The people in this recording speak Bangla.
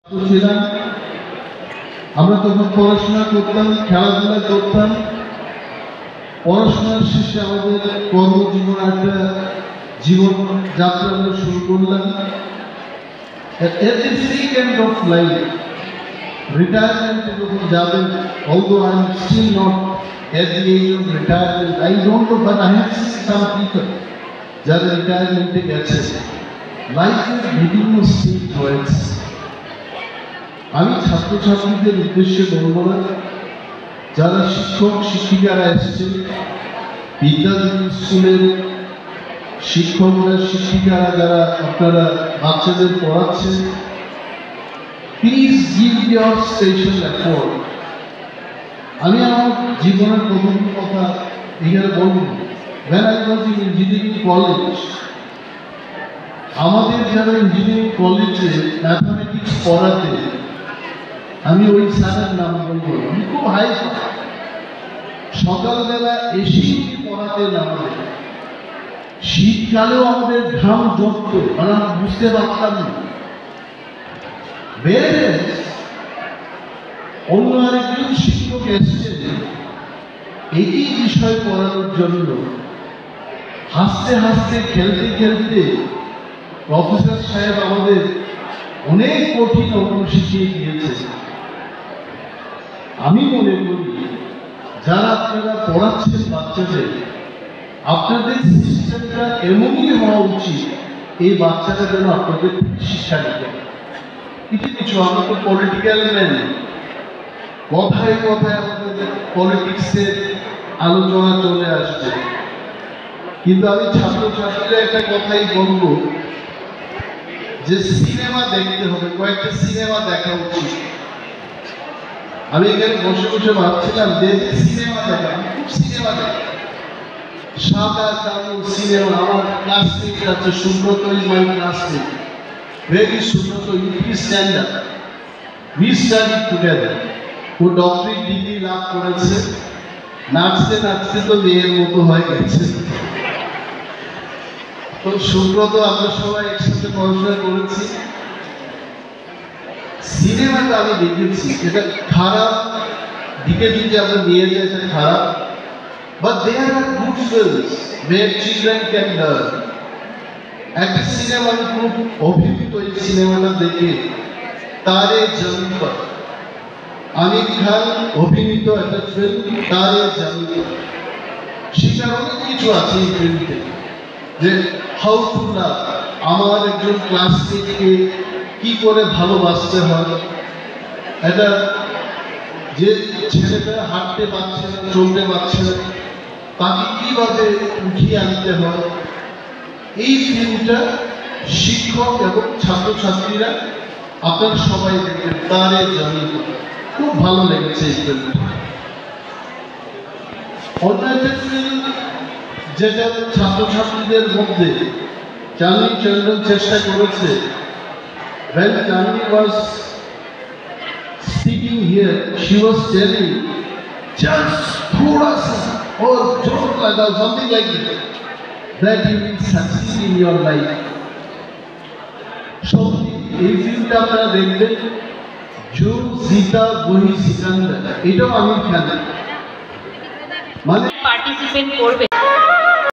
ছিলাম আমরা তখন পড়াশোনা করতাম, খেলাধুলা করতাম। পড়াশোনার শেষে আমাদের কর্মজীবন একটা জীবন যাত্রা আমরা শুরু করলাম। At every second of life, retirement যখন যাবেন, although I am still not at the age of retirement, I don't know, but I have seen some people যারা রিটায়ারমেন্টে গেছে, লাইফের বিভিন্ন স্টেজ রয়েছে। আমি ছাত্রছাত্রীদের উদ্দেশ্যে বলবো না, যারা শিক্ষক শিক্ষিকারা এসেছেন, বিদ্যাধরী স্কুলের শিক্ষকরা শিক্ষিকারা যারা আপনারা বাচ্চাদের পড়াচ্ছেন, please give your special effort. আমি আমার জীবনের প্রথম কথা এখানে বলবো, when I was in engineering college, আমাদের যারা ইঞ্জিনিয়ারিং কলেজে ম্যাথমেটিক্স পড়াতে, আমি ওই স্যারের নাম বলবো, আমি খুব হাই সকালবেলা এসেই পড়াতে নামাতে, শীতকালেও আমাদের ঘাম জমত, মানে আমরা বুঝতে পারতাম না। বেড়ে অন্য আরেকজন শিক্ষক এসেছেন এই বিষয় পড়ানোর জন্য, হাসতে হাসতে খেলতে খেলতে প্রফেসর সাহেব আমাদের অনেক কঠিন অঙ্ক শিখিয়ে দিয়েছে। আমি মনে করি যারা আপনারা পড়াচ্ছেন বাচ্চাদের, আপনাদের সিস্টেমটা এমনই হওয়া উচিত এই বাচ্চারা যেন আপনাদের শিক্ষা নিতে। কিছু আমরা তো পলিটিক্যাল ম্যান, কথায় কথায় আমাদের পলিটিক্সের আলোচনা চলে আসছে, কিন্তু আমি ছাত্রছাত্রীরা একটা কথাই বলবো যে সিনেমা দেখতে হবে, কয়েকটা সিনেমা দেখা উচিত। আমি এখানে বসে বসে ভাবছিলাম যে সিনেমা দেখা, আমি খুব সিনেমা দেখি, সাদা কালো সিনেমা। আমার ক্লাসমেট আছে Subrata, is my classmate, very Subrata, UP standard, we study together. ও ডক্টরেট ডিগ্রি লাভ করেছে, নাচতে নাচতে তো মেয়ের মতো হয়ে গেছে। তো সুব্রত আমরা সবাই একসাথে পড়াশোনা করেছি। সিনেমাটা আমি দেখেছি, এটা খারাপ দিকে যদি আমরা নিয়ে যাই এটা খারাপ, but there are good films where children can learn. একটা সিনেমা আমি খুব অভিভূত এই সিনেমাটা দেখে, তারে জমিন পর, আমির খান অভিনীত একটা ফিল্ম তারে জমিন পর। সেটার অনেক কিছু আছে এই ফিল্মতে, যে হাউ টু লাভ, আমার একজন ক্লাসমেটকে কি করে ভালোবাসতে হয়, এটা যে ছেলেটা হাঁটতে পারছে না, চলতে পারছে না, তাকে কিভাবে উঠিয়ে আনতে হয়। এই ফিল্মটা শিক্ষক এবং ছাত্রছাত্রীরা আপনারা সবাই দেখবেন, তারে জানি খুব ভালো লেগেছে এই ফিল্মটা। অন্য একটা ফিল্ম যেটা ছাত্রছাত্রীদের মধ্যে চাঁদনী চন্দ্রন চেষ্টা করেছে, when Chandni was speaking here, she was telling, just thoda sa or don't like something like that you will succeed in your life. So এই ফিল্মটা আপনারা দেখবেন, जो जीता वही सिकंदर, এটাও আমির খান। মানে পার্টিসিপেট করবে।